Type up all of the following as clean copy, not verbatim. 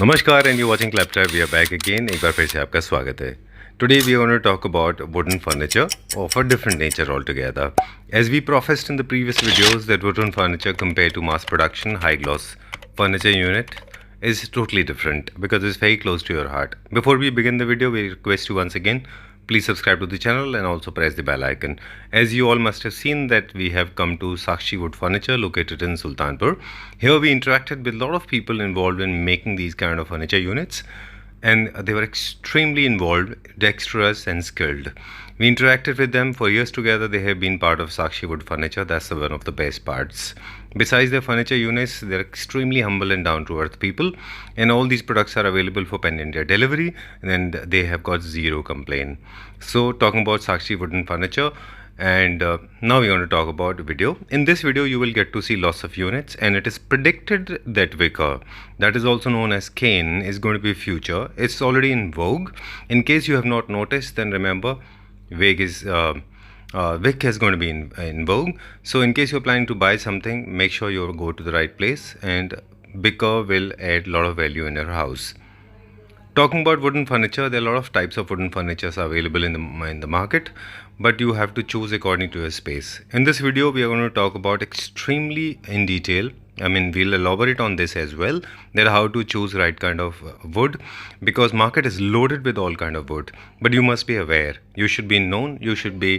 नमस्कार and you watching Claptop we are back again एक बार फिर से आपका स्वागत है today we are going to talk about wooden furniture of a different nature ऑल टुगेदर as we professed in the previous videos that wooden furniture compare to mass production high gloss furniture unit is totally different because it's very close to your heart. Before we begin the video, we request you once again, please subscribe to the channel and also press the bell icon. As you all must have seen that we have come to Sakshi Wood Furniture located in Sultanpur. Here we interacted with a lot of people involved in making these kind of furniture units, and they were extremely involved, dexterous and skilled. We interacted with them for years together. They have been part of Sakshi Wood Furniture. That's one of the best parts. Besides their furniture units, they're extremely humble and down-to-earth people, and all these products are available for pan-India delivery, and they have got zero complaint. So talking about Sakshi Wooden Furniture, and now we're going to talk about video. In this video you will get to see lots of units, and it is predicted that wicker, that is also known as cane, is going to be future. It's already in vogue. In case you have not noticed, then remember Wick is going to be in vogue. So in case you're planning to buy something, make sure you go to the right place, and wicker will add a lot of value in your house. Talking about wooden furniture, there are a lot of types of wooden furniture available in the market, but you have to choose according to your space. In this video, we are going to talk about extremely in detail. I mean, we'll elaborate on this as well, that how to choose right kind of wood, because market is loaded with all kind of wood. But you must be aware. You should be known. You should be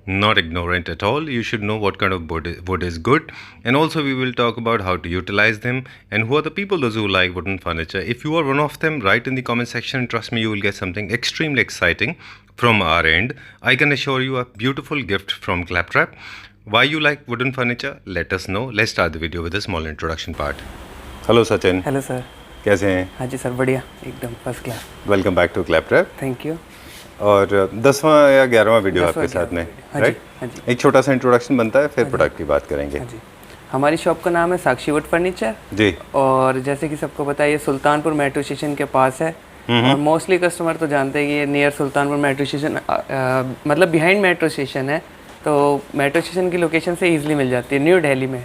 not ignorant at all. You should know what kind of wood is good, and also we will talk about how to utilize them and who are the people those who like wooden furniture. If you are one of them, write in the comment section. Trust me, you will get something extremely exciting from our end. I can assure you a beautiful gift from Claptrap. Why you like wooden furniture? Let us know. Let's start the video with a small introduction part. Hello Sachin. Hello sir, कैसे हैं? हाँ जी सर, बढ़िया, एकदम first class. Welcome back to Claptrap. Thank you. और 10वां या 11वां वीडियो 10वां आपके साथ में, हाँ राइट? हाँ जी। एक छोटा सा इंट्रोडक्शन बनता है, फिर प्रोडक्ट की बात करेंगे। हाँ जी, हमारी शॉप का नाम है साक्षी वुड फर्नीचर जी। और जैसे कि सबको पता है, ये सुल्तानपुर मेट्रो स्टेशन के पास है, और मोस्टली कस्टमर तो जानते हैं कि ये नियर सुल्तानपुर मेट्रो स्टेशन, मतलब बिहाइंड मेट्रो स्टेशन है, तो मेट्रो स्टेशन की लोकेशन से इजीली मिल जाती है, न्यू दिल्ली में।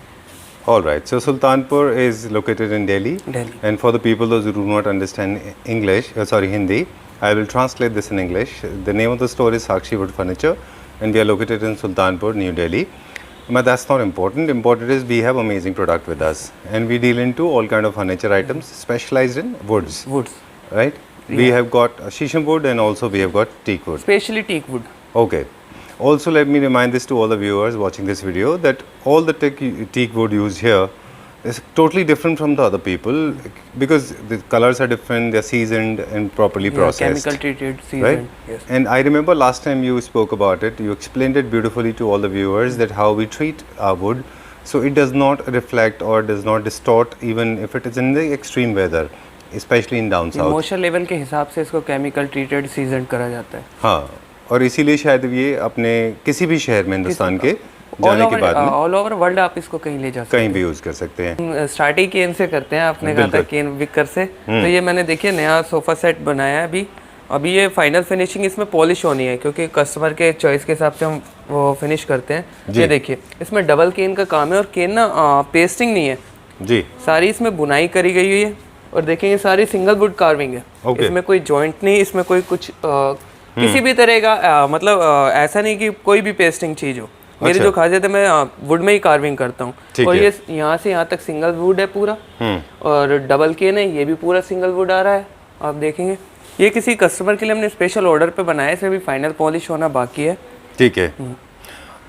All right. So Sultanpur is located in Delhi. Delhi. And for the people those who do not understand English, Hindi, I will translate this in English. The name of the store is Sakshi Wood Furniture, and we are located in Sultanpur, New Delhi. But that's not important. Important is we have amazing product with us, and we deal into all kind of furniture items specialized in woods. Woods, Right? We have got shishan wood, and also we have got teak wood. Specially teak wood. Okay. Also, let me remind this to all the viewers watching this video that all the teak wood used here is totally different from the other people, because the colors are different, they're seasoned and properly processed. chemical treated, Right? seasoned, yes. And I remember last time you spoke about it, you explained it beautifully to all the viewers that how we treat our wood, so it does not reflect or does not distort even if it is in the extreme weather, especially in down south. Emotional level के हिसाब से इसको chemical treated, season करा जाता है। हाँ, और इसीलिए शायद ये अपने किसी भी शहर में हिंदुस्तान के जाने के बाद में ऑल ओवर वर्ल्ड आप इसको कहीं ले जा सकते कहीं भी यूज कर सकते हैं। हैं। स्टार्टिंग केन से करते हैं, आपने कहा था केन विकर से, तो ये मैंने देखिए नया सोफा सेट बनाया है अभी ये फाइनल फिनिशिंग इसमें पॉलिश होनी है, क्योंकि कस्टमर के चॉइस के हिसाब से हम वो फिनिश करते हैं। ये देखिए, इसमें डबल केन का काम है, और केन ना पेस्टिंग नहीं है जी, सारी इसमें बुनाई करी गई हुई है, और देखेंगे सारी सिंगल वुड कार्विंग है। इसमें कोई जॉइंट नहीं, इसमें कोई कुछ किसी भी तरह का मतलब ऐसा नहीं कि कोई भी पेस्टिंग चीज हो। मेरी जो खासियत है, मैं वुड में ही कार्विंग करता हूँ, और ये यहाँ से यहाँ तक सिंगल वुड है पूरा, और डबल केन है, ये भी पूरा सिंगल वुड आ रहा है। आप देखेंगे ये किसी कस्टमर के लिए हमने स्पेशल ऑर्डर पे बनाया है, इसमें भी फाइनल पॉलिश होना बाकी है। ठीक है,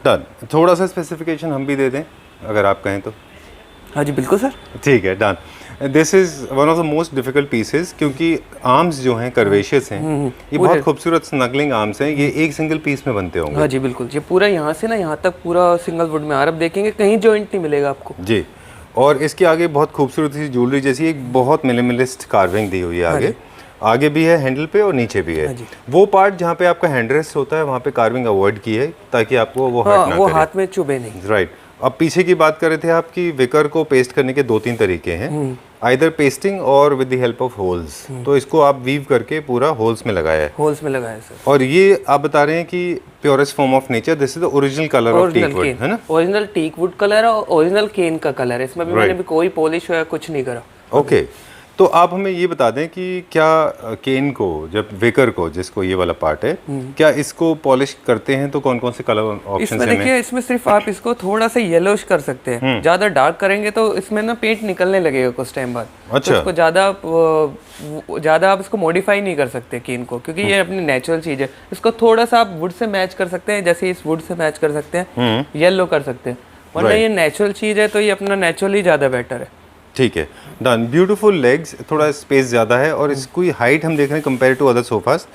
डन। थोड़ा सा स्पेसिफिकेशन हम भी दे दें अगर आप कहें तो। हाँ जी बिल्कुल सर। ठीक है, done. This is one of the most difficult pieces, क्योंकि आर्म्स जो हैं कर्वेशियस हैं, ये बहुत खूबसूरत स्नगलिंग आर्म्स हैं, ये एक सिंगल पीस में बनते होंगे। हाँ जी बिल्कुल, ये पूरा यहाँ से ना यहाँ तक पूरा सिंगल वुड में आ रहा है, देखेंगे कहीं जॉइंट नहीं मिलेगा आपको जी। और इसके आगे बहुत खूबसूरत सी ज्वेलरी जैसी एक बहुत मिनिमलिस्ट कार्विंग दी हुई है आगे भी है हैंडल पे, और नीचे भी है। वो पार्ट जहाँ पे आपका हैंडरेस्ट होता है वहाँ पे कार्विंग अवॉइड की है, ताकि आपको वो हर्ट ना करे, हाथ में चुभे नहीं। राइट। अब पीछे की बात कर रहे थे आपकी, विकर को पेस्ट करने के 2-3 तरीके हैं, आइदर पेस्टिंग और with the help of holes. तो इसको आप वीव करके पूरा होल्स में लगाया है। होल्स में लगाया है सर। और ये आप बता रहे हैं कि purest form of nature, this is the original colour of teak wood, है ना? ओरिजिनल टीक वुड कलर और ओरिजिनल केन का कलर है, इसमें भी मैंने भी कोई पॉलिश या कुछ नहीं करा। ओके, तो आप हमें ये बता दें कि क्या केन को, जब विकर को, जिसको ये वाला पार्ट है, क्या इसको पॉलिश करते हैं तो कौन कौन से कलर ऑप्शन इसमें देखिए, इसमें सिर्फ आप इसको थोड़ा सा येलोश कर सकते हैं। ज्यादा डार्क करेंगे तो इसमें ना पेंट निकलने लगेगा कुछ टाइम बाद। अच्छा। तो इसको ज्यादा आप इसको मॉडिफाई नहीं कर सकते केन को, क्योंकि ये अपनी नेचुरल चीज है। इसको थोड़ा सा आप वुड से मैच कर सकते हैं, जैसे इस वुड से मैच कर सकते हैं, येलो कर सकते हैं, वरना ये नेचुरल चीज है तो ये अपना नेचुरली ज्यादा बेटर है। ठीक है, डन। ब्यूटीफुल लेग्स, थोड़ा स्पेस ज़्यादा है और इसकी हाइट हम देख रहे हैं कंपेयर टू अदर सोफास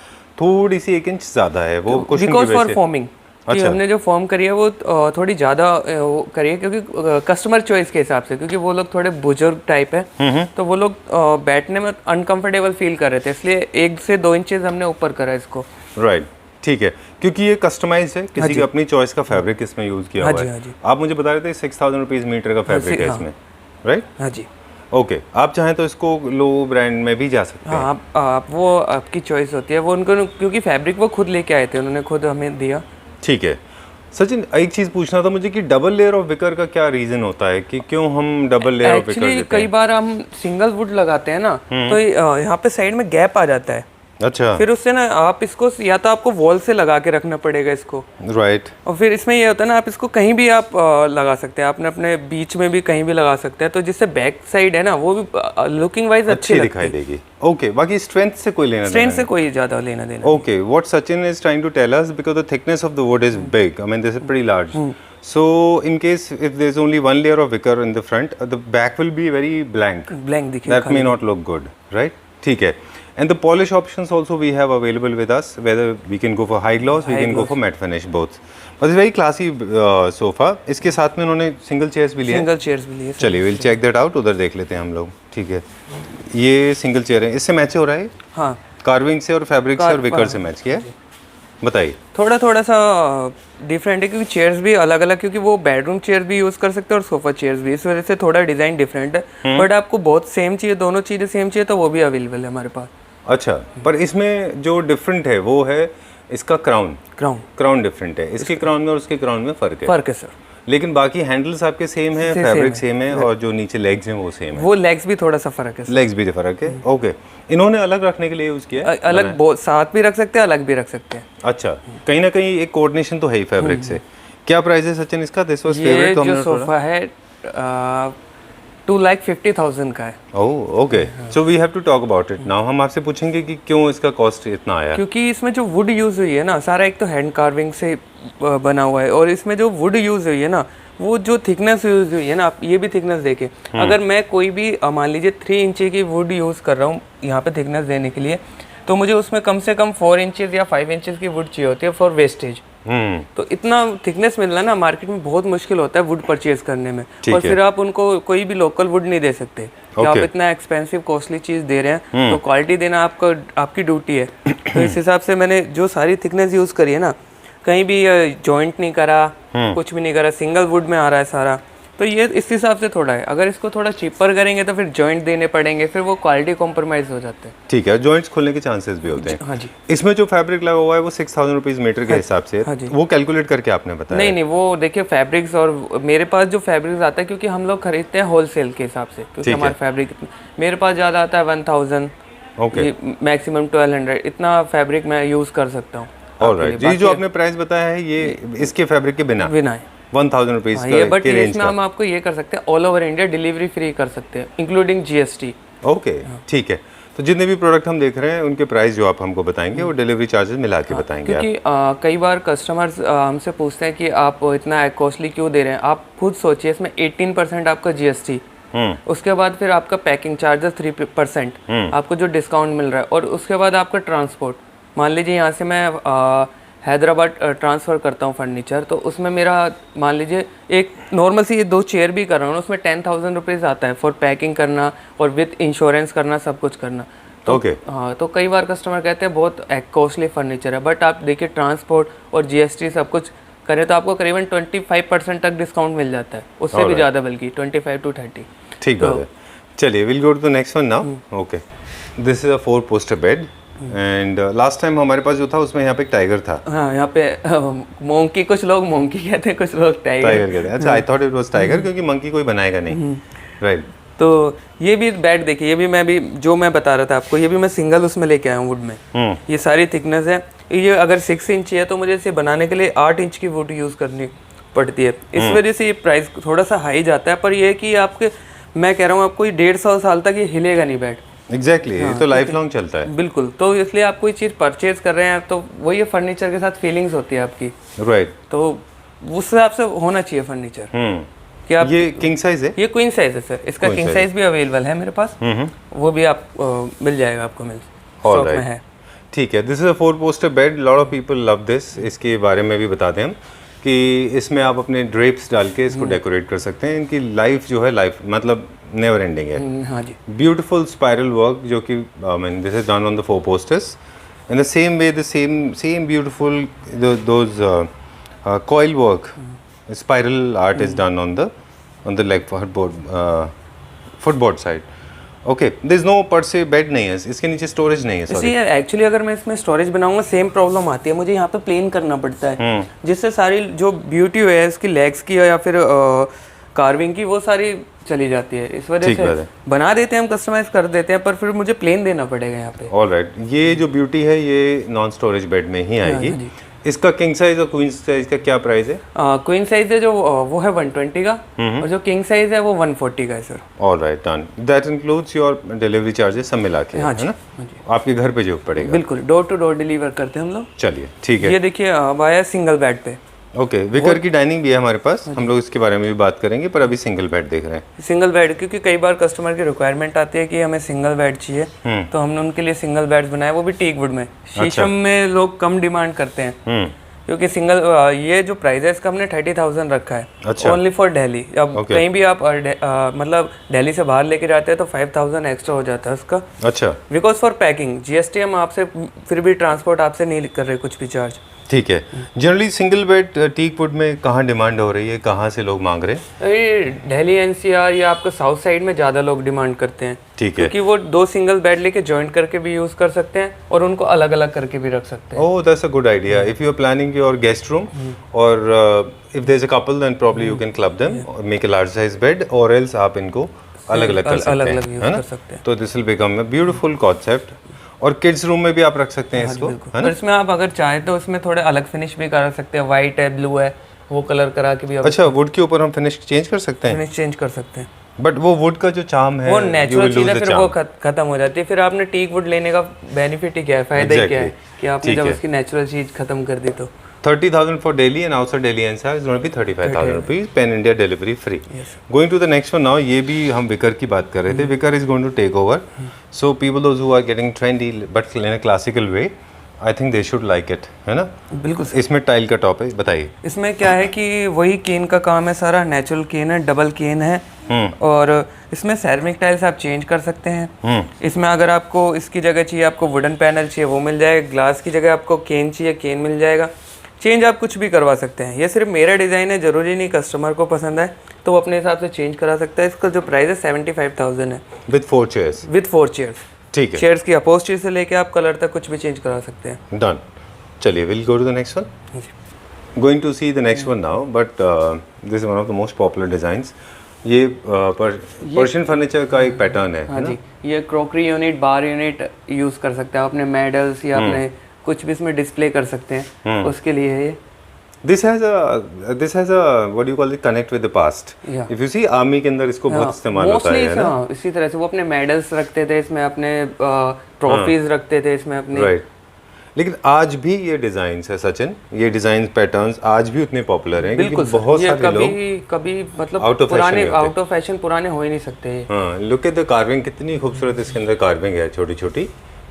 थोड़ी सी 1 इंच ज़्यादा है। वो बिकॉज फॉर फॉर्मिंग, अच्छा। हमने जो फॉर्म करी है वो थोड़ी ज़्यादा करी है, क्योंकि कस्टमर चॉइस के हिसाब से, क्योंकि वो लोग थोड़े बुजुर्ग टाइप है, तो वो लोग बैठने में अनकंफर्टेबल फील कर रहे थे, इसलिए 1 से 2 इंचेस हमने ऊपर करा इसको। राइट, ठीक है, क्योंकि ये कस्टमाइज है, किसी की अपनी चॉइस का फैब्रिक इसमें यूज़ किया हुआ है। आप मुझे बता रहे थे 6000 रुपीज़ मीटर का फैब्रिक है इसमें, राइट? हाँ जी। ओके, आप चाहें तो इसको लो ब्रांड में भी जा सकते हैं। हाँ, आप वो आपकी चॉइस होती है, वो उनको, क्योंकि फैब्रिक वो खुद लेके आए थे, उन्होंने खुद हमें दिया। ठीक है सचिन, एक चीज़ पूछना था मुझे कि डबल लेयर ऑफ विकर का क्या रीज़न होता है कि क्यों हम डबल लेयर ऑफ विकर देते हैं? कई बार हम सिंगल वुड लगाते हैं ना, तो यहाँ पे साइड में गैप आ जाता है। अच्छा। फिर उससे ना आप इसको, या तो आपको वॉल से लगा के रखना पड़ेगा इसको, राइट। और फिर इसमें ये होता है ना, आप इसको कहीं भी आप लगा सकते हैं, आपने अपने बीच में भी कहीं भी लगा सकते हैं, तो जिससे बैक साइड है ना वो भी लुकिंग वाइज अच्छी दिखाई देगी। ओके, बाकी स्ट्रेंथ से कोई लेना स्ट्रेंथ से कोई ज्यादा लेना देना। Okay, what Sachin is trying to tell us, because the thickness of the wood is big, I mean this is pretty large, so in case if there's only one layer of wicker in the front, the back will be very blank दिखेगा, that may not look good, right? ठीक है। And the polish options also we have available with us, whether we can go for high gloss, we can go for matte finish, both. But it's very classy sofa. इसके साथ में उन्होंने single chairs भी लिए। Single chairs भी लिए। चलिए, we'll check that out, उधर देख लेते हैं हम लोग। ठीक है, ये सिंगल चेयर है, इससे मैच हो रहा है? हाँ, कार्विंग से और फैब्रिक से और विकर से मैच किया है। बताइए। थोड़ा सा डिफरेंट है, क्योंकि चेयर्स भी अलग अलग, क्योंकि वो बेडरूम चेयर भी यूज़ कर सकते हैं और सोफ़ा चेयर्स भी, इस वजह से थोड़ा डिज़ाइन डिफरेंट है। बट आपको बहुत सेम चाहिए, दोनों चीज़ें सेम चाहिए, तो वो भी अवेलेबल है हमारे पास। अच्छा, पर इसमें जो डिफरेंट है वो है इसका क्राउन डिफरेंट है। इसके क्राउन में और उसके क्राउन में फ़र्क है सर। लेकिन बाकी हैंडल्स आपके सेम है, फैब्रिक सेम है, और जो नीचे लेग्स हैं वो सेम है। वो लेग्स भी थोड़ा सा फ़र्क है। लेग्स भी फ़र्क है। ओके, इन्होंने अलग रखने के लिए यूज़ किया है? अलग साथ भी रख सकते हैं, अलग भी रख सकते हैं। अच्छा, कहीं ना कहीं एक कोऑर्डिनेशन तो है ही फैब्रिक से। क्या प्राइस है सचिन इसका? दिस वाज फेवरेट तो हमने जो सोफा है 2,50,000 का है। Oh, okay, so we have to talk about it now. हम आपसे पूछेंगे कि क्यों इसका कॉस्ट इतना आया? क्योंकि इसमें जो वुड यूज़ हुई है ना, सारा एक तो हैंड कार्विंग से बना हुआ है, और इसमें जो वुड यूज़ हुई है ना, वो जो थिकनेस यूज़ हुई है ना, आप ये भी थिकनेस देखें। अगर मैं कोई भी मान लीजिए 3 इंच की वुड यूज़ कर रहा हूँ यहाँ पे थिकनेस देने के लिए, तो मुझे उसमें कम से कम 4 इंचेस या 5 इंचेस की वुड चाहिए होती है फॉर वेस्टेज। तो इतना थिकनेस मिलना ना मार्केट में बहुत मुश्किल होता है वुड परचेज करने में, और फिर आप उनको कोई भी लोकल वुड नहीं दे सकते। आप इतना एक्सपेंसिव कॉस्टली चीज़ दे रहे हैं, तो क्वालिटी देना आपकी ड्यूटी है। तो इस हिसाब से मैंने जो सारी थिकनेस यूज़ करी है ना, कहीं भी जॉइंट नहीं करा, कुछ भी नहीं करा, सिंगल वुड में आ रहा है सारा। तो ये इस हिसाब से थोड़ा है। अगर इसको थोड़ा चीपर करेंगे तो फिर जॉइंट देने पड़ेंगे, फिर वो क्वालिटी कॉम्प्रोमाइज हो जाते हैं। ठीक है, जॉइंट्स खोलने के चांसेस भी होते हैं। हाँ जी। इसमें जो फैब्रिक लगा हुआ है वो 6000 रुपीज मीटर के हिसाब से, वो कैलकुलेट करके आपने बताया? नहीं, वो देखिए फैब्रिक्स, और मेरे पास जो फैब्रिक्स आता है, क्योंकि हम लोग खरीदते हैं होलसेल के हिसाब से, क्योंकि हमारा फैब्रिक मेरे पास ज़्यादा आता है 1000, मैक्सिमम 1200, इतना फैब्रिक मैं यूज़ कर सकता हूँ। ऑलराइट जी, जो आपने प्राइस बताया है ये इसके फैब्रिक के बिना है 1000 रुपीज का, बट इसमें हम आपको ये कर सकते हैं, all over India delivery free कर सकते हैं, इंक्लूडिंग GST। ओके, ठीक है। तो जितने भी प्रोडक्ट हम देख रहे हैं उनके प्राइस जो आप हमको बताएंगे वो डिलीवरी चार्जेस मिला के बताएंगे, क्योंकि कई बार कस्टमर्स हमसे पूछते हैं कि आप इतना कॉस्टली क्यों दे रहे हैं। आप खुद सोचिए, इसमें 18% आपका GST, उसके बाद फिर आपका पैकिंग चार्जेस 3% आपको जो डिस्काउंट मिल रहा है, और उसके बाद आपका ट्रांसपोर्ट। मान लीजिए यहाँ से मैं हैदराबाद ट्रांसफ़र करता हूँ फर्नीचर, तो उसमें मेरा मान लीजिए एक नॉर्मल सी ये 2 चेयर भी कर रहा हूँ, उसमें 10,000 रुपीज़ आता है फॉर पैकिंग करना और विद इंश्योरेंस करना, सब कुछ करना। तो हाँ, तो कई बार कस्टमर कहते हैं बहुत कॉस्टली फर्नीचर है, बट आप देखिए ट्रांसपोर्ट और GST सब कुछ करें तो आपको करीबन 25% तक डिस्काउंट मिल जाता है, उससे भी ज़्यादा, बल्कि 25 to 30। ठीक है, चलिए will go to the next one now. Okay, this is a 4 poster bed, and last time हमारे पास जो था उसमें यहाँ पे एक टाइगर था। हाँ, यहाँ पे मोंकी, कुछ लोग मोंकी कहते हैं, कुछ लोग टाइगर कहते हैं। अच्छा, I thought it was tiger, क्योंकि मंकी कोई बनाएगा नहीं, राइट। तो ये भी बेड देखिए, ये भी मैं बता रहा था आपको, ये भी मैं सिंगल उसमें लेके आया हूँ वुड में। ये सारी थिकनेस है। ये अगर 6 इंच है तो मुझे इसे बनाने के लिए 8 इंच की वुड यूज़ करनी पड़ती है। इस वजह से ये प्राइस थोड़ा सा हाई जाता है, पर ये है कि आपके, मैं कह रहा हूँ आपको, 150 साल तक ये हिलेगा नहीं बेड। एग्जैक्टली, ये तो लाइफ लॉन्ग चलता है। बिल्कुल, तो इसलिए आप कोई चीज़ परचेज कर रहे हैं तो वही फर्नीचर के साथ फीलिंग्स होती है आपकी, राइट। तो उस हिसाब से होना चाहिए फर्नीचर। कि आप, ये किंग साइज है? ये क्वीन साइज है सर, इसका किंग साइज भी अवेलेबल है मेरे पास। वो भी आप मिल जाएगा, आपको स्टॉक में है। ठीक है, this is a 4 poster bed, lot of people love this. इसके बारे में भी बता दें हम कि इसमें आप अपने ड्रेप्स डाल के इसको डेकोरेट कर सकते हैं। इनकी लाइफ जो है, लाइफ मतलब नेवर एंडिंग है। हाँ जी। ब्यूटीफुल स्पाइरल वर्क जो कि this is done on the 4 posters in the same way, the same beautiful those coil work, spiral art is done on the leg footboard side. Okay, there is no per se bed नहीं है, इसके नीचे storage नहीं है। Sorry actually अगर मैं इसमें storage बनाऊंगा सेम प्रॉब्लम आती है, मुझे यहाँ पे प्लेन करना पड़ता है, जिससे सारी जो ब्यूटी है इसकी लेग्स की या फिर कार्विंग की, वो सारी चली जाती है। इस वजह से बना देते हैं हम, कस्टमाइज कर देते हैं, पर फिर मुझे प्लेन देना पड़ेगा यहाँ पे। ऑलराइट, ये जो ब्यूटी है ये नॉन स्टोरेज बेड में ही आएगी। इसका किंग साइज और क्वीन साइज का क्या प्राइस है? क्वीन साइज है जो वो है 120 का, और जो किंग साइज है वो 140 का है sir. Alright, done. That includes your delivery charges सब मिला के, है ना? आपके घर पे जो पड़ेगा। बिल्कुल, डोर टू डोर डिलीवर करते हैं हम लोग। चलिए ठीक है। ये देखिए अब आया सिंगल बेड पे। ओके, विकर की डाइनिंग भी है हमारे पास, हम लोग इसके बारे में भी बात करेंगे, पर अभी सिंगल बेड देख रहे हैं। सिंगल बेड, क्योंकि कई बार कस्टमर की रिक्वायरमेंट आती है कि हमें सिंगल बेड चाहिए, तो हमने उनके लिए सिंगल बेड बनाया, वो भी टीक वुड में। शीशम में लोग कम डिमांड करते हैं, क्योंकि सिंगल ये जो प्राइस है इसका हमने 30,000 रखा है, ओनली फॉर दिल्ली। अब कहीं भी आप मतलब दिल्ली से बाहर लेके जाते हैं तो 5,000 एक्स्ट्रा हो जाता है उसका। अच्छा, बिकॉज फॉर पैकिंग GST हम आपसे, फिर भी ट्रांसपोर्ट आपसे नहीं कर रहे कुछ भी चार्ज। ठीक है। Generally single bed teak wood में कहाँ डिमांड हो रही है, कहाँ से लोग मांग रहे हैं? दिल्ली NCR या आपको साउथ साइड में ज़्यादा लोग डिमांड करते हैं। ठीक है, क्योंकि वो 2 सिंगल बेड लेके जॉइंट करके भी यूज़ कर सकते हैं और उनको अलग अलग करके भी रख सकते हैं। Oh, that's a good idea. If you are planning your guest room or if there is a couple then probably you can club them or make a large size bed, or else आप इनको अलग अलग कर सकते हैं, है ना? तो this will become a beautiful concept. और किड्स रूम में भी आप रख सकते हैं इसको, है ना? इसमें आप अगर चाहें तो इसमें थोड़े अलग फिनिश भी कर सकते हैं, वाइट है, ब्लू है, वो कलर करा के भी आप अच्छा, वुड के ऊपर हम फिनिश चेंज कर सकते हैं? फिनिश चेंज कर सकते हैं, बट वो वुड का जो चार्म है, वो नेचुरल चीज़ है, फिर वो खत्म हो जाती है। फिर आपने टीक वुड लेने का बेनिफिट ही क्या है, फायदा ही क्या है कि आपने जब उसकी नेचुरल चीज़ खत्म कर दी तो। 30,000 for Delhi and outside Delhi NCR is going to be 35,000 rupees, pan India delivery free. Going to the next one now, ये भी हम विकर की बात कर रहे थे। Wicker is going to take over, so people those who are getting trendy but in a classical way, I think they should like it, है ना? बिल्कुल। इसमें टाइल का टॉप है, बताइए। इसमें क्या है कि वही केन का काम है सारा, नेचुरल केन है, डबल केन है, और इसमें सेरेमिक टाइल्स आप चेंज कर सकते हैं। इसमें अगर आपको इसकी जगह चाहिए, आपको वुडन पैनल चाहिए, वो मिल जाएगा। ग्लास की जगह आपको केन चाहिए, केन मिल जाएगा। चेंज आप कुछ भी करवा सकते हैं, ये सिर्फ मेरा डिज़ाइन है, ज़रूरी नहीं कस्टमर को पसंद आए, तो वो अपने हिसाब से चेंज करा सकता है। इसका जो प्राइस है 75,000 है, विद 4 चेयर्स। With 4 chairs. ठीक है, चेयर्स की अपोस्ट्री से लेके आप कलर तक कुछ भी चेंज करा सकते हैं। डन। चलिए, will go to the next one. Going to see the next one now, but this is one of the most popular designs. ये पर्शियन फर्नीचर का एक पैटर्न है। हाँ जी, ये crockery unit, bar unit use कर सकते हैं, अपने मेडल्स या अपने कुछ भी इसमें डिस्प्ले कर सकते हैं, उसके लिए है ये। This has a what do you call it, connect with the past. Yeah. If you see army के अंदर इसको बहुत इस्तेमाल होता है ना? इसी तरह से वो अपने मेडल्स रखते थे इसमें, अपने ट्रॉफीज रखते थे इसमें अपने। राइट। लेकिन आज भी ये डिजाइन्स है सचिन, ये डिजाइन पैटर्न्स आज भी उतने पॉपुलर हैं, क्योंकि बहुत सारे लोग कभी मतलब पुराने आउट ऑफ फैशन पुराने हो ही नहीं सकते। हाँ, लुक एट द कार्विंग, कितनी खूबसूरत इसके अंदर कार्विंग है, छोटी छोटी,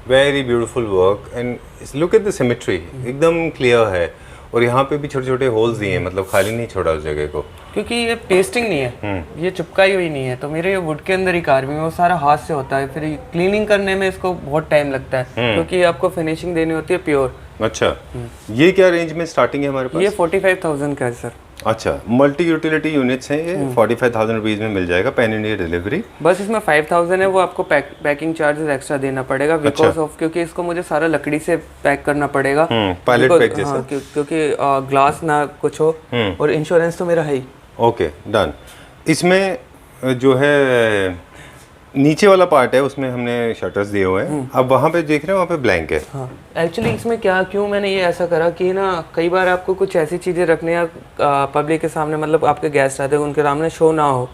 very beautiful work, and look at the symmetry, एकदम क्लियर है। और यहाँ पे भी छोटे छोटे होल्स दिए हैं, मतलब खाली नहीं छोड़ा उस जगह को, क्योंकि ये पेस्टिंग नहीं है, ये चिपकाई हुई नहीं है। तो मेरे ये वुड के अंदर ही कार्विंग है, वो सारा हाथ से होता है, फिर क्लीनिंग करने में इसको बहुत टाइम लगता है, क्योंकि आपको फिनिशिंग देनी होती है प्योर। अच्छा, ये क्या रेंज में स्टार्टिंग है हमारे पास? ये 45,000 का है सर। अच्छा, मल्टी यूटिलिटी यूनिट्स हैं ये, 45,000 रुपीज़ में मिल जाएगा, पैन इंडिया डिलीवरी। बस इसमें 5,000 है, वो आपको पैकिंग चार्जेस एक्स्ट्रा देना पड़ेगा, बिकॉज ऑफ क्योंकि इसको मुझे सारा लकड़ी से पैक करना पड़ेगा, पायलट पैक जैसा, क्योंकि ग्लास ना कुछ हो, और इंश्योरेंस तो मेरा है ही। Okay, done. इसमें जो है नीचे वाला पार्ट है उसमें हमने शटर्स दिए हुए हैं, अब वहाँ पे देख रहे हैं वहाँ पे ब्लैंक है। हाँ एक्चुअली इसमें क्यों मैंने ये ऐसा करा कि ना कई बार आपको कुछ ऐसी चीज़ें रखने या पब्लिक के सामने, मतलब आपके गेस्ट आते हैं उनके सामने शो ना हो,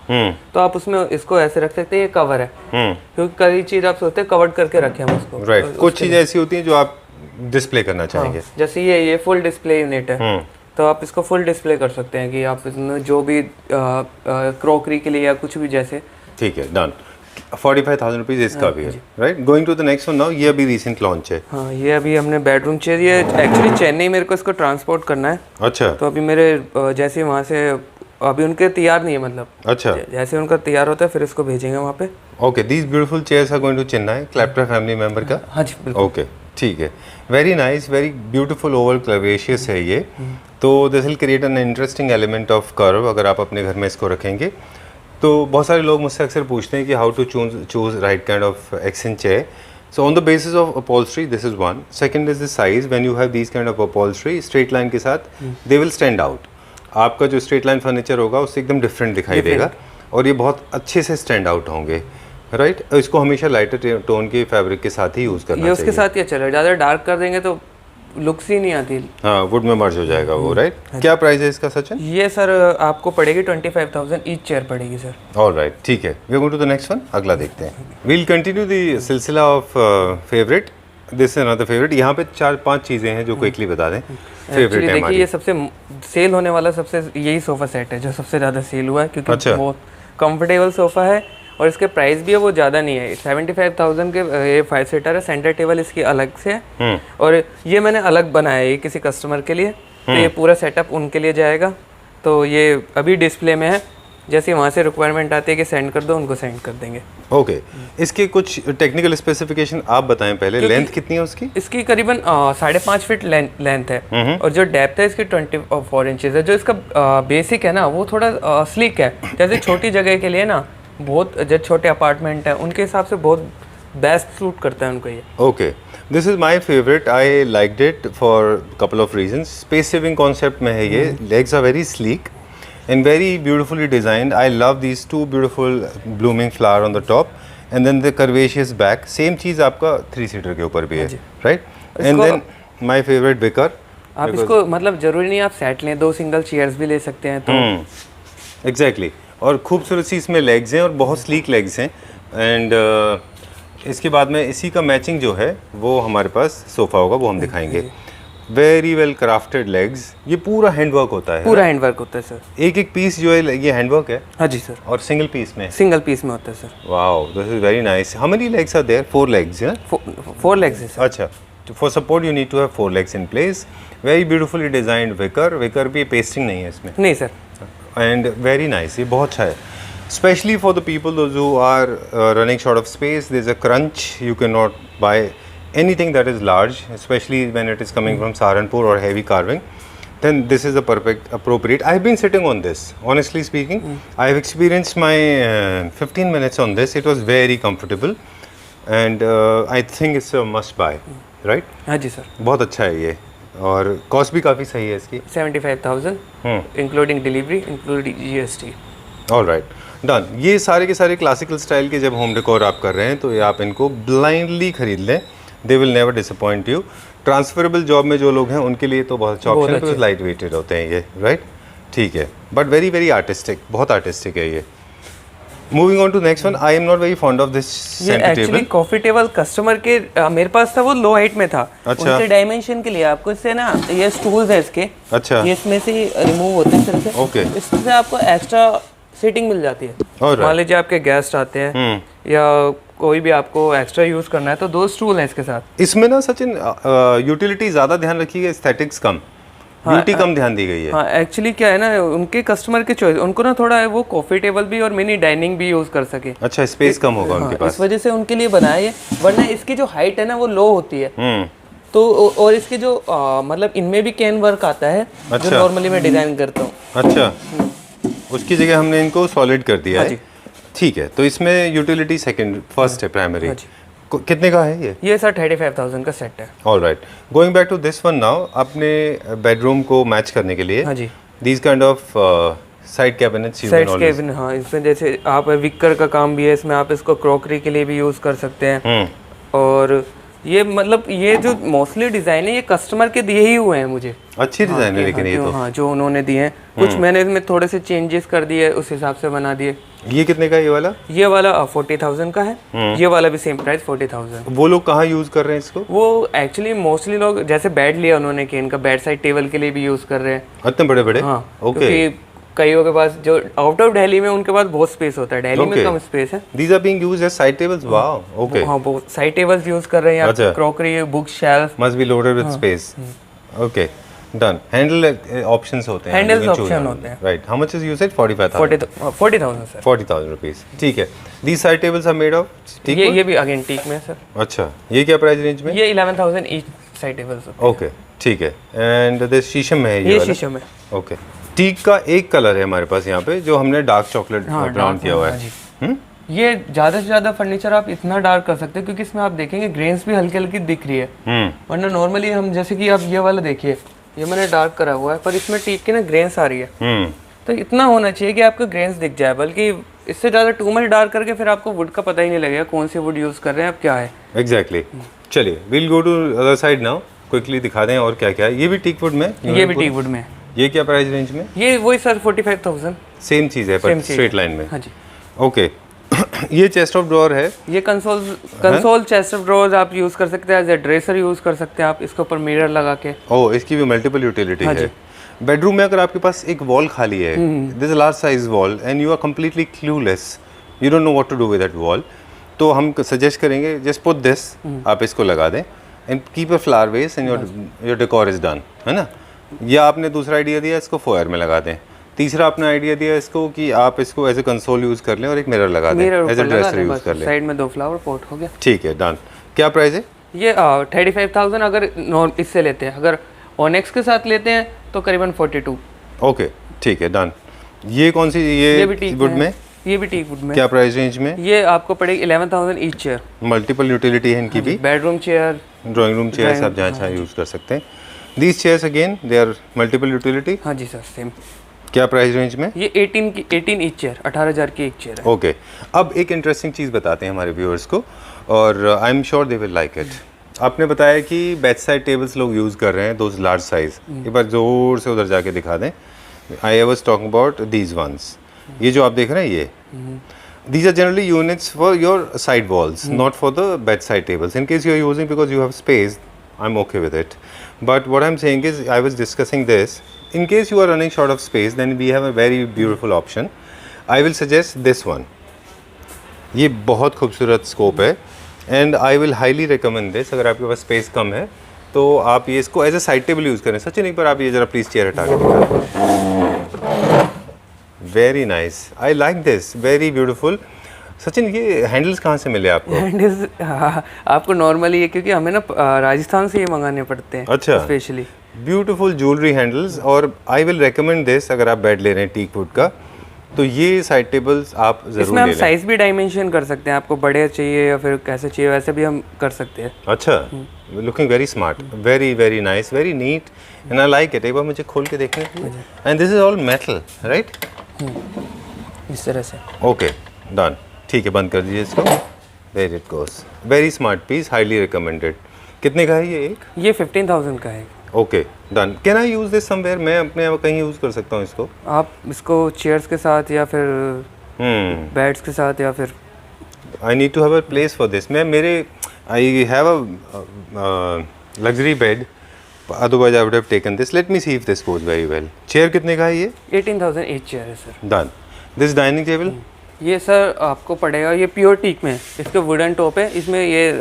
तो आप उसमें इसको ऐसे रख सकते हैं, ये कवर है, क्योंकि कई चीज़ आप सोचते हैं कवर्ड करके रखें हम उसको। राइट, कुछ चीज़ें ऐसी होती हैं जो आप डिस्प्ले करना चाहेंगे। जैसे ये फुल डिस्प्ले यूनिट है, तो आप इसको फुल डिस्प्ले कर सकते हैं कि आप इसमें जो भी क्रॉकरी के लिए या कुछ भी जैसे। ठीक है, डन। 45,000 रुपीज इसका भी है, right. Going to the next one now, ये अभी रिसेंट लॉन्च है। हाँ ये अभी हमने बेडरूम चेयर, ये एक्चुअली चेन्नई मेरे को इसको ट्रांसपोर्ट करना है। अच्छा। तो अभी मेरे जैसे वहाँ से अभी उनके तैयार नहीं है, मतलब अच्छा जैसे उनका तैयार होता है फिर इसको भेजेंगे वहाँ पे। Okay, these beautiful chairs are going to Chennai, Claptor family member का। हाँ जी बिल्कुल। ओके ठीक है, very nice, very beautiful oval क्लवेशियस है ये। तो this will create an interesting element of curve अगर आप अपने घर में इसको रखेंगे। तो बहुत सारे लोग मुझसे अक्सर पूछते हैं कि how to choose right kind of exchange chair. So on the basis of upholstery this is one, second is the size. When you have these kind of upholstery straight line के साथ, दे विल स्टैंड आउट। आपका जो straight line furniture होगा उससे एकदम different दिखाई देगा और ये बहुत अच्छे से स्टैंड आउट होंगे, राइट। इसको हमेशा लाइटर टोन के फैब्रिक के साथ ही यूज़ करना चाहिए। उसके साथ ही चलेगा, ज़्यादा डार्क कर देंगे तो लुक्स ही नहीं आती। हाँ, वुड में मर्ज हो जाएगा वो, राइट। क्या प्राइस है इसका सचिन? ये सर आपको पड़ेगी 25,000 ईच चेयर पड़ेगी सर। ऑलराइट, ठीक है। We are going to the next one, अगला देखते हैं। वी विल कंटिन्यू द सिलसिला of favourite. This is another favourite. यहाँ पे 4-5 चीज़ें हैं जो क्विकली बता दें। फेवरेट है हमारी। ये सबसे सेल होने वाला सबसे यही सोफ़ा सेट है जो सबसे ज़्यादा सेल हुआ है, क्योंकि अच्छा। बहुत कंफर्टेबल सोफ़ा है और इसके प्राइस भी है वो ज़्यादा नहीं है। 75,000 के ये 5 सीटर है। सेंटर टेबल इसकी अलग से है और ये मैंने अलग बनाया है किसी कस्टमर के लिए, तो ये पूरा सेटअप उनके लिए जाएगा। तो ये अभी डिस्प्ले में है, जैसे वहाँ से रिक्वायरमेंट आती है कि सेंड कर दो, उनको सेंड कर देंगे। ओके, इसके कुछ टेक्निकल स्पेसिफिकेशन आप बताएं पहले। लेंथ कितनी है उसकी? इसकी करीबन 5.5 फीट लेंथ है और जो डेप्थ है इसकी 24 इंचेस है। जो इसका बेसिक है ना वो थोड़ा स्लिक है, जैसे छोटी जगह के लिए ना, बहुत जो छोटे अपार्टमेंट है उनके हिसाब से बहुत बेस्ट सूट करता है उनको ये। Okay, this is my favourite. I liked it for couple of reasons. Space saving concept में है ये। Legs are very sleek and very beautifully designed. I love these two beautiful blooming flower on the top and then the curvaceous back. Same चीज़ आपका 3-सीटर के ऊपर भी है, right? And then my favorite wicker. आप इसको मतलब जरूरी नहीं आप सेट लें, 2 सिंगल चेयर्स भी ले सकते हैं तो। Exactly. और खूबसूरत सी इसमें लेग्स हैं और बहुत स्लीक लेग्स हैं। एंड इसके बाद में इसी का मैचिंग जो है वो हमारे पास सोफ़ा होगा, वो हम दिखाएंगे। Very well crafted legs. ये पूरा हैंडवर्क होता है, पूरा हैंडवर्क होता है सर। एक पीस जो है ये हैंडवर्क है। हाँ जी सर। और सिंगल पीस में? सिंगल पीस में होता है sir. Wow, this is very nice. How many legs are there? 4 legs है। 4 लेग्स है सर। अच्छा, तो for support you need to have 4 legs in place. Very beautifully designed wicker. Wicker भी pasting नहीं है इसमें? नहीं सर। एंड वेरी नाइस, ये बहुत अच्छा है। Specially for the people those who are running short of space, there is a crunch, you can not buy anything that is large, especially when it is coming from Saharanpur or heavy carving, then this is the perfect appropriate. I have been sitting on this, honestly speaking. I have experienced my 15 minutes on this. It was very comfortable and I think it's a must buy, right? हाँ जी sir. बहुत अच्छा है ये और cost भी काफ़ी सही है इसकी। 75,000 including delivery, including GST। All right, done. ये सारे के सारे क्लासिकल स्टाइल के जब होम डेकोर आप कर रहे हैं तो ये आप इनको ब्लाइंडली खरीद लें, they will never disappoint you. Transferable job में जो लोग हैं उनके लिए तो बहुत अच्छा ऑप्शन है, बिकॉज लाइट वेटेड होते हैं ये, राइट। ठीक है, बट वेरी वेरी आर्टिस्टिक, बहुत आर्टिस्टिक है ये। Moving on to next one, I am not very fond of this centre table. Actually coffee table customer के मेरे पास था, वो लो हाइट में था। अच्छा। उसके डायमेंशन के लिए आपको इससे ना ये स्टूल्स है इसके। अच्छा। ये इसमें से रिमूव होते हैं सिर्फ। ओके। इससे आपको एक्स्ट्रा सीटिंग मिल जाती है। मान लीजिए आपके गेस्ट आते हैं या कोई भी आपको एक्स्ट्रा यूज करना है तो 2 स्टूल हैं इसके साथ। इसमें ना सचिन यूटिलिटी ज्यादा ध्यान रखी है, एस्थेटिक्स कम, ब्यूटी कम ध्यान दी गई है। हाँ, एक्चुअली क्या है ना, उनके कस्टमर के चॉइस, उनको ना थोड़ा वो कॉफी टेबल भी और मिनी डाइनिंग भी यूज कर सके। अच्छा, स्पेस कम होगा उनके पास, इस वजह से उनके लिए बनाया है। वरना इसकी जो हाइट है ना वो लो होती है। तो और इसके जो मतलब इनमें भी कैन वर्क आता है। अच्छा। जो नॉर्मली मैं डिजाइन करता हूँ। अच्छा, उसकी जगह हमने इनको सॉलिड कर दिया है। ठीक है, तो इसमें यूटिलिटी सेकंड, फर्स्ट है प्राइमरी। कितने का है ये सर 35,000 का सेट है। All right, going back to this one now. अपने बेडरूम को मैच करने के लिए हाँ जी, these kind of side cabinets side cabin, हाँ इसमें जैसे आप विकर का काम भी है इसमें, आप इसको क्रॉकरी के लिए भी यूज़ कर सकते हैं। और ये मतलब ये जो मोस्टली डिज़ाइन है ये कस्टमर के दिए ही हुए हैं मुझे। अच्छी डिज़ाइन है लेकिन ये तो, हाँ जो उन्होंने दिए हैं, कुछ मैंने इसमें थोड़े से चेंजेस कर दिए उस हिसाब से बना दिए। ये कितने का है ये वाला? ये वाला 40,000 का है। ये वाला भी सेम प्राइस 40,000। वो लोग कहाँ यूज़ कर रहे हैं इसको? वो एक्चुअली मोस्टली लोग जैसे बेड लिया उन्होंने कि इनका बेड साइड टेबल के लिए भी यूज़ कर रहे हैं। इतने बड़े बड़े? हाँ ओके। क्योंकि कईयों के पास जो आउट ऑफ दिल्ली में उनके पास बहुत स्पेस होता है, दिल्ली में कम स्पेस है। These are being used as side tables. Wow. Okay. हाँ वो साइड टेबल्स यूज कर रहे हैं, अच्छा। Crockery, book shelf. Must be loaded with space. Okay. Done. Handle options होते हैं। Handles option होते हैं। Right. How much is you said? 45,000. 40,000 sir. 40,000 rupees. ठीक है। These side tables are made of teak wood? ये भी अगेन टीक में है सर। अच्छा। ये क्या प्राइस रेंज में? ये 11,000 ईच साइड टेबल्स। ओके ठीक है। एंड दिस शीशम में है ये वाला? शीशम है। ओके। टीक का एक कलर है हमारे पास यहाँ पे जो हमने डार्क चॉकलेट ब्राउन किया हुआ है। ये ज़्यादा से ज़्यादा फर्नीचर आप इतना डार्क कर सकते हैं क्योंकि इसमें आप देखेंगे ग्रेन्स भी हल्की हल्की दिख रही है। वरना नॉर्मली हम जैसे कि आप ये वाला देखिए, ये मैंने डार्क करा हुआ है पर इसमें टीक की ना ग्रेन्स आ रही है। तो इतना होना चाहिए कि आपको ग्रेन्स दिख जाए, बल्कि इससे ज़्यादा टू मच डार्क करके फिर आपको वुड का पता ही नहीं लगेगा कौन सी वुड यूज़ कर रहे हैं आप, क्या है। एग्जैक्टली। चलिए will go to other side now, quickly दिखा दें और क्या क्या है। ये भी टीक वुड में? ये भी टीक वुड में। ये क्या प्राइस रेंज में? ये वही सर 45,000। सेम चीज़ है पर स्ट्रेट लाइन में। हाँ जी। ओके। ये चेस्ट ऑफ ड्रॉअर है। ये कंसोल चेस्ट ऑफ ड्रॉअर्स आप यूज कर सकते हैं, एज ए ड्रेसर यूज कर सकते हैं आप, इसके ऊपर मिरर लगा के। ओह, इसकी भी मल्टीपल यूटिलिटी है। बेडरूम में अगर आपके पास एक वॉल खाली है, this is large size wall and you are completely clueless, you don't know what to do with that wall, तो हम सजेस्ट करेंगे जस्ट पुट दिस, आप इसको लगा दें and keep a flower vase and your decor is done, है ना। या आपने दूसरा आइडिया दिया इसको फोयर में लगा दें। तीसरा आपने आइडिया दिया इसको कि आप इसको एज ए कंसोल यूज कर लें और एक मिरर लगा दें, एज ए ड्रेसर यूज कर लें। साइड में 2 फ्लावर पॉट हो गया। ठीक है, डन। क्या प्राइस है ये? 35,000 अगर इससे लेते हैं, अगर ऑनेक्स के साथ लेते हैं तो करीबन 42। ओके ठीक है, डन। ये कौन सी? ये भी टीक वुड में? ये भी टीक वुड में। क्या प्राइस रेंज में? ये आपको पड़ेगी 11,000 ईच चेयर। मल्टीपल यूटिलिटी है इनकी भी। Bedroom chair, drawing room chairs आप जहाँ चाहे यूज कर सकते हैं। These chairs again they are multiple utility. हाँ जी सर, सेम। क्या प्राइस रेंज में? ये 18 ईच चेयर, 18,000 की एक चेयर है। ओके। अब एक इंटरेस्टिंग चीज़ बताते हैं हमारे व्यूअर्स को और आई am sure they will like it. आपने बताया कि बेड साइड टेबल्स लोग यूज़ कर रहे हैं, दोज लार्ज साइज। एक बार ज़ोर से उधर जाके दिखा दें। I was talking about these once. ये जो आप देख रहे हैं ये, these are generally units for your side walls, not for the bedside tables. In case you are using because you have space, I'm okay with it. But what I'm saying is, I was discussing this. In case you are running short of space, then we have a very beautiful option. I will suggest this one. ये बहुत खूबसूरत scope है and I will highly recommend this. अगर आपके पास space कम है तो आप ये इसको as a side table use करें। सचिन एक बार आप ये जरा प्लीज़ चेयर हटा के दिखा। Very nice, I like this, very beautiful. Sachin ये हैंडल्स कहाँ से मिले आपको? हैंडल्स आपको नॉर्मली है क्योंकि हमें ना राजस्थान से ये मंगाने पड़ते हैं। अच्छा, स्पेशली ब्यूटीफुल ज्वेलरी हैंडल्स। और आई विल रेकमेंड दिस अगर आप बेड ले रहे हैं टीक वुड का, तो ये साइड टेबल्स आप जरूर ले लें। इसमें हम साइज भी डायमेंशन कर सकते हैं, आपको बड़े चाहिए या फिर कैसे चाहिए वैसे भी हम कर सकते हैं। अच्छा, looking very smart, very very nice, very neat and I like it. एक बार मुझे खोल के देखने दीजिए। And this is all metal, right? इस तरह से। Okay, done. ठीक है, बंद कर दीजिए इसको। Very it goes, very smart piece, highly recommended. कितने का है ये एक? ये 15,000 का है। Okay, done. Can I use this somewhere? मैं अपने यहाँ कहीं यूज़ कर सकता हूँ इसको? आप इसको चेयर्स के साथ या फिर बेड्स के साथ या फिर I need to have a place for this. मैं मेरे I have a luxury bed, otherwise I would have taken this. Let me see if this goes very well. Chair कितने का है ये? 18,000 एच चेयर है sir. Done. This dining table? ये sir आपको पड़ेगा, ये प्योर टीक में है, इसके वुडन टॉप है, इसमें ये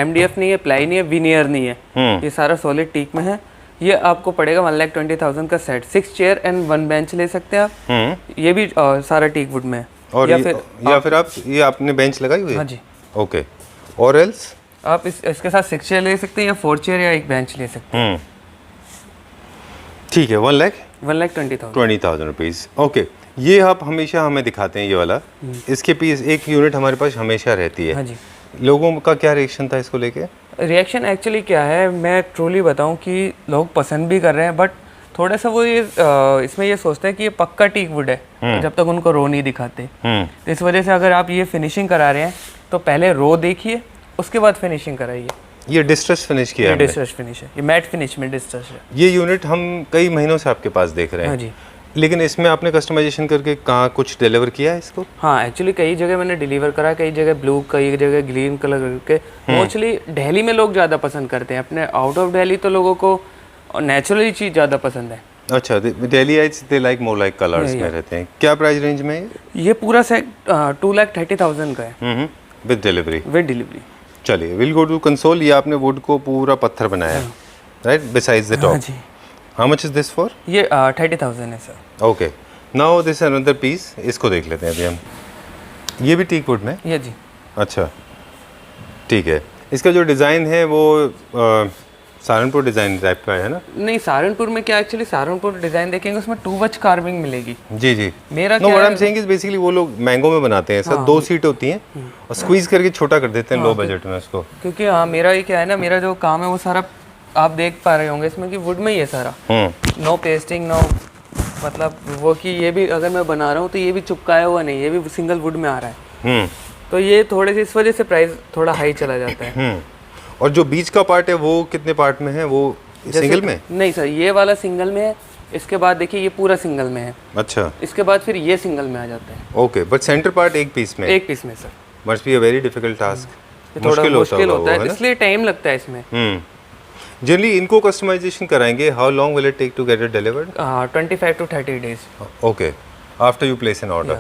MDF नहीं है, प्लाई नहीं है, विनियर नहीं है, ये सारा सॉलिड टीक में है। ये आपको पड़ेगा 1,20,000 का सेट। 6 चेयर एंड 1 बेंच ले सकते हैं आप। ये भी सारा टीक वुड में है। और या फिर आप ये आपने बेंच लगाई हुई है? हाँ जी। ओके, और एल्स आप इसके साथ 6 चेयर ले सकते हैं या 4 चेयर या एक बेंच ले सकते हैं। ठीक है, 1,20,000 रुपीज़। ओके, ये आप हमेशा हमें दिखाते हैं ये वाला, इसके पीस एक यूनिट हमारे पास हमेशा रहती है। हाँ जी। लोगों का क्या रिएक्शन था इसको लेके? रिएक्शन एक्चुअली क्या है, मैं ट्रूली बताऊं कि लोग पसंद भी कर रहे हैं, बट थोड़ा सा वो ये इसमें ये सोचते हैं कि ये पक्का टीक वुड है जब तक उनको रो नहीं दिखाते। तो इस वजह से अगर आप ये फिनिशिंग करा रहे हैं तो पहले रो देखिए, उसके बाद फिनिशिंग कराइए। ये डिस्ट्रेस फिनिश किया है, डिस्ट्रेस फिनिश है, ये मैट फिनिश में डिस्ट्रेस है। ये यूनिट हम कई महीनों से आपके पास देख रहे हैं। हाँ जी। लेकिन इसमें आपने कस्टमाइजेशन करके कहाँ कुछ डिलीवर किया है इसको? हाँ, एक्चुअली कई जगह मैंने डिलीवर करा, कई जगह ब्लू, कई जगह ग्रीन कलर करके। मोस्टली दिल्ली में लोग ज़्यादा पसंद करते हैं, अपने आउट ऑफ दिल्ली तो लोगों को नेचुरली चीज़ ज़्यादा पसंद है। अच्छा, Delhiites they like more like colours में रहते हैं। क्या प्राइस रेंज में है ये? पूरा सेट 2,30,000 का है विद डिलीवरी। With delivery. चलिए, विल गो टू कंसोल। ये आपने वुड को पूरा पत्थर बनाया है, राइट, बिसाइड्स द टॉप। जी। How much is this for? ये 30,000 है sir. Okay, now this another piece. इसको देख लेते हैं अभी हम। ये भी टीक वुड में? ये जी। अच्छा, ठीक है। इसका जो डिज़ाइन है वो सहारनपुर डिज़ाइन टाइप का है ना? नहीं, सहारनपुर में क्या, एक्चुअली सहारनपुर डिज़ाइन देखेंगे उसमें 2 वच कार्विंग मिलेगी। जी जी। मेरा no, what I am saying is basically वो लोग मैंगो में बनाते हैं सर। 2 सीट होती हैं और स्क्वीज करके छोटा कर देते हैं लो बजट में उसको। क्योंकि हाँ, मेरा ये क्या है ना, मेरा जो काम है वो सारा आप देख पा रहे होंगे इसमें कि वुड में ही है सारा। नो पेस्टिंग, नो मतलब वो कि ये भी अगर मैं बना रहा हूँ तो ये भी चिपकाया हुआ नहीं, ये भी सिंगल वुड में आ रहा है। तो ये थोड़े से इस वजह से प्राइस थोड़ा हाई चला जाता है। और जो बीच का पार्ट है वो कितने पार्ट में है? वो सिंगल में? नहीं सर, ये वाला सिंगल में है। इसके बाद देखिए ये पूरा सिंगल में है। अच्छा। इसके बाद फिर ये सिंगल में आ जाता है। ओके, बट सेंटर पार्ट एक पीस में? एक पीस में sir. Must be a very difficult task. थोड़ा मुश्किल होता है, इसलिए टाइम लगता है इसमें। जनरली इनको कस्टमाइजेशन कराएंगे, how long will it take to get it delivered? 25 to 30 days। Okay, after you place an order.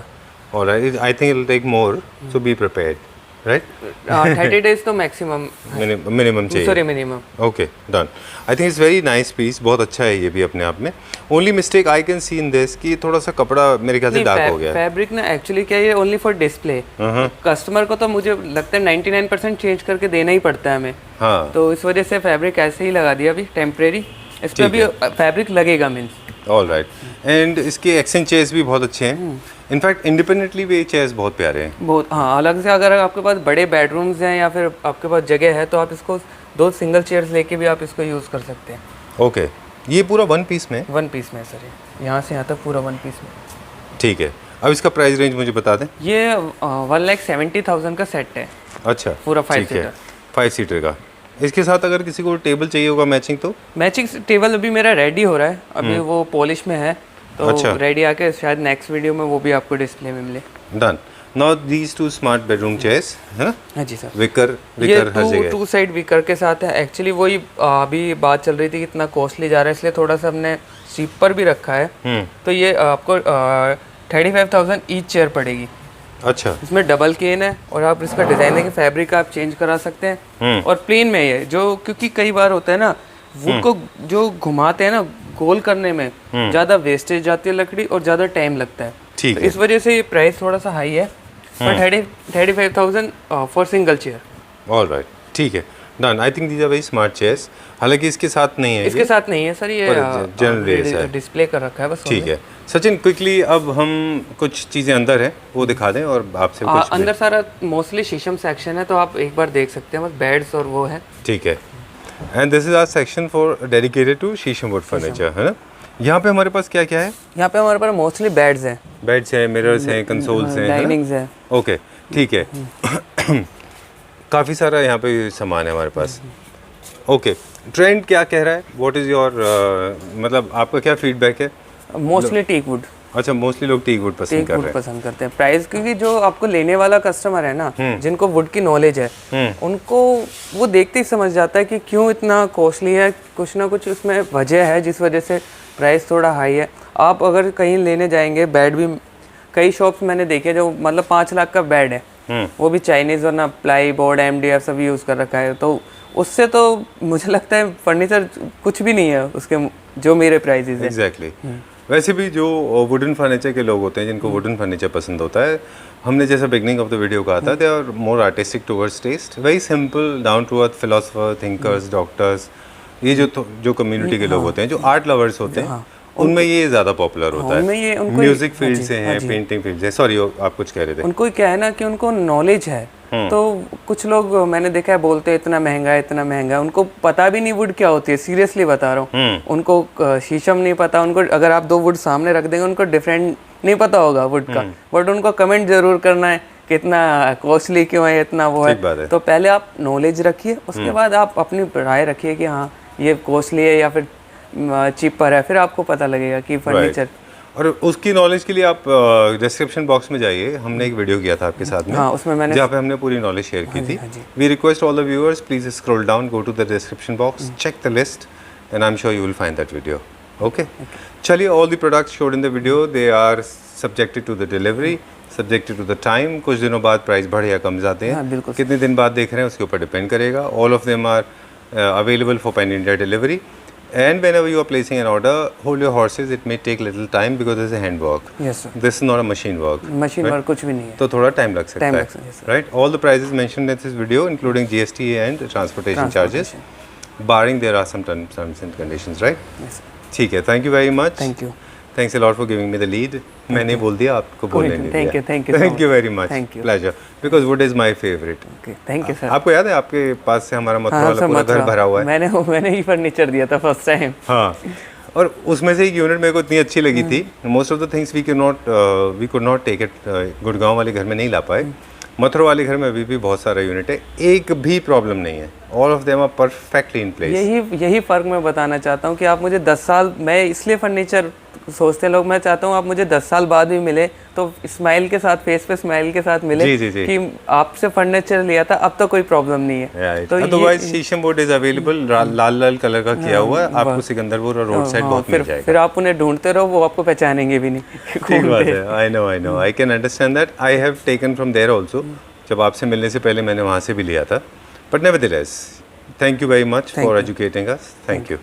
Alright, I think it will take more, so be prepared, right? 30 days तो maximum minimum चाहिए। Sorry, minimum. Okay, done. I think it's very nice piece, बहुत अच्छा है ये भी अपने आप में। Only mistake I can see in this कि थोड़ा सा कपड़ा मेरे ख्याल से डार्क हो गया है। फैब्रिक ना एक्चुअली क्या है, ये ओनली फॉर डिस्प्ले। कस्टमर को तो मुझे लगता है 99% चेंज करके देना ही पड़ता है हमें। हाँ, तो इस वजह से फैब्रिक ऐसे ही लगा दिया अभी टेम्परेरी। इस पर अभी फैब्रिक लगेगा मीन्स। All right. एंड इसके एक्सेंट चेयर्स भी बहुत अच्छे हैं। इनफैक्ट इंडिपेंडेंटली भी ये चेयर्स बहुत प्यारे हैं। बहुत, हाँ, अलग से अगर आपके पास बड़े बेडरूम्स हैं या फिर आपके पास जगह है तो आप इसको 2 सिंगल चेयर्स लेके भी आप इसको यूज़ कर सकते हैं। ओके, ये पूरा 1 पीस में? 1 पीस में सर, यहाँ से यहाँ तक पूरा 1 पीस में। ठीक है, अब इसका प्राइस रेंज मुझे बता दें। ये 1,70,000 का सेट है। अच्छा, पूरा 5 सीटर। 5 सीटर का। इसके साथ अगर किसी को टेबल चाहिए होगा मैचिंग तो? मैचिंग टेबल अभी मेरा रेडी हो रहा है, अभी वो पॉलिश में है तो अच्छा। रेडी आके शायद नेक्स्ट वीडियो में वो भी आपको डिस्प्ले में मिले। Done. Now these 2 smart bedroom chairs है ना? हाँ जी सर। विकर ये हर जगह 2 साइड विकर के साथ है। एक्चुअली वही अभी बात चल रही थी कि इतना कॉस्टली जा रहा है, इसलिए थोड़ा सा हमने चीपर भी रखा है। तो ये आपको 35,000 ईच चेयर पड़ेगी। अच्छा, इसमें डबल केन है और आप इसका डिजाइन है कि फैब्रिक आप चेंज करा सकते हैं। और प्लेन में ये जो, क्योंकि कई बार होता है ना वुड को जो घुमाते हैं ना गोल करने में ज्यादा वेस्टेज जाती है लकड़ी और ज्यादा टाइम लगता है। ठीक तो है। इस वजह से ये प्राइस थोड़ा सा हाई है, पर 35,000 for single chair. All right, ठीक है, done. I think these are very smart chairs. हालांकि इसके साथ नहीं है, इसके साथ नहीं है सर, ये जनरल डिस्प्ले कर रखा है बस। ठीक है सचिन, क्विकली अब हम कुछ चीज़ें अंदर हैं वो दिखा दें और आपसे कुछ अंदर सारा मोस्टली शीशम सेक्शन है, तो आप एक बार देख सकते हैं, बस बेड्स और वो है। ठीक है। And this is our section for dedicated to sheesham wood furniture, है ना? यहाँ पे हमारे पास क्या क्या है? यहाँ पे हमारे पास मोस्टली बेड्स हैं, बेड्स हैं, मिरर्स हैं, कंसोल्स हैं, डाइनिंग्स है। ओके, ठीक है। काफ़ी सारा यहाँ पे सामान है हमारे पास। ओके, ट्रेंड क्या कह रहा है? व्हाट इज़ योर मतलब आपका क्या फीडबैक है? Mostly teak wood. अच्छा, मोस्टली लोग टीक वुड पसंद कर रहे हैं। पसंद करते हैं। प्राइस, क्योंकि जो आपको लेने वाला कस्टमर है ना, जिनको वुड की नॉलेज है, उनको वो देखते ही समझ जाता है कि क्यों इतना कॉस्टली है। कुछ ना कुछ उसमें वजह है जिस वजह से प्राइस थोड़ा हाई है। आप अगर कहीं लेने जाएंगे, बेड भी कई शॉप्स मैंने देखे जो मतलब 5 लाख का बेड है, वो भी चाइनीज़, वरना प्लाई बोर्ड MDF सब यूज़ कर रखा है। तो उससे तो मुझे लगता है फर्नीचर कुछ भी नहीं है उसके जो मेरे प्राइसेस है। एग्जैक्टली। वैसे भी जो वुडन फर्नीचर के लोग होते हैं, जिनको वुडन फर्नीचर पसंद होता है, हमने जैसा बिगनिंग ऑफ द वीडियो कहा था, they are more artistic towards taste, very simple, down to earth, philosopher, thinkers, doctors, ये जो कम्युनिटी के लोग होते हैं, जो आर्ट लवर्स होते हैं, उनमें ये ज़्यादा पॉपुलर होता है। म्यूजिक फील्ड से हैं, पेंटिंग फील्ड से। सॉरी, आप कुछ कह रहे थे। उनको क्या है ना कि उनको नॉलेज है तो कुछ लोग मैंने देखा है बोलते हैं इतना महंगा है, इतना महंगा है, उनको पता भी नहीं वुड क्या होती है, सीरियसली बता रहा हूँ। उनको शीशम नहीं पता, उनको अगर आप 2 वुड सामने रख देंगे उनको डिफरेंट नहीं पता होगा वुड का, बट उनको कमेंट जरूर करना है कितना कॉस्टली क्यों है, इतना वो है। तो पहले आप नॉलेज रखिए, उसके बाद आप अपनी राय रखिए कि हाँ ये कॉस्टली है या फिर चीपर है, फिर आपको पता लगेगा कि फर्नीचर। और उसकी नॉलेज के लिए आप डिस्क्रिप्शन बॉक्स में जाइए, हमने एक वीडियो किया था आपके साथ में, हाँ, उसमें मैंने जहाँ पे हमने पूरी नॉलेज शेयर की थी। We request all the viewers please scroll down, go to the description box, check the list and I am sure you will find that video. Okay, चलिए, all the products showed in the video they are subjected to the delivery, subjected to the time. कुछ दिनों बाद price बढ़ या कम जाते हैं, कितने दिन बाद देख रहे हैं उसके ऊपर डिपेंड करेगा। All of them are available for pan India delivery. And whenever you are placing an order, hold your horses. It may take little time because this is hand work. Yes, sir. This is not a machine work. Machine work कुछ भी नहीं है, तो थोड़ा time लग सकता है, yes, right? All the prices mentioned in this video, including GST and transportation charges, barring there are some terms and conditions, right? Yes. ठीक है, thank you very much. Thank you. Thanks a lot for giving me the lead. मैंने बोल दिया, आपको बोलने नहीं दिया। Thank you very much. Thank you. Pleasure. Because wood is my favorite. Okay, thank you sir. आपको याद है आपके पास से हमारा मथुरा वाला पूरा घर भरा हुआ है? मैंने ही फर्नीचर दिया था फर्स्ट टाइम। हाँ, और उसमें से एक यूनिट मेरे को इतनी अच्छी लगी थी। Most of the things we could not take it, Gurgaon वाले घर में नहीं ला पाए। मथुरा वाले घर में अभी भी बहुत सारा यूनिट है, एक भी प्रॉब्लम नहीं है। All of them are perfectly in place. यही फ़र्क मैं बताना चाहता हूँ कि आप मुझे 10 साल, मैं इसलिए फर्नीचर सोचते हैं लोग, मैं चाहता हूँ आप मुझे 10 साल बाद भी मिले तो स्माइल के साथ, फेस पे स्माइल के साथ मिले। जी। कि आपसे फर्नीचर लिया था, अब तो कोई प्रॉब्लम नहीं है। तो अदरवाइज शीशम board is available, Lal colour का किया हुआ है, आपको सिकंदरपुर और रोड साइड बहुत मिल जाएगा। फिर आप उन्हें ढूंढते रहो, वो आपको पहचानेंगे भी नहीं। ठीक बात है, I know, I can understand that. I have taken from there also. जब आपसे मिलने से पहले मैंने वहाँ से भी लिया था, but nevertheless, thank you very much for educating us. Thank you.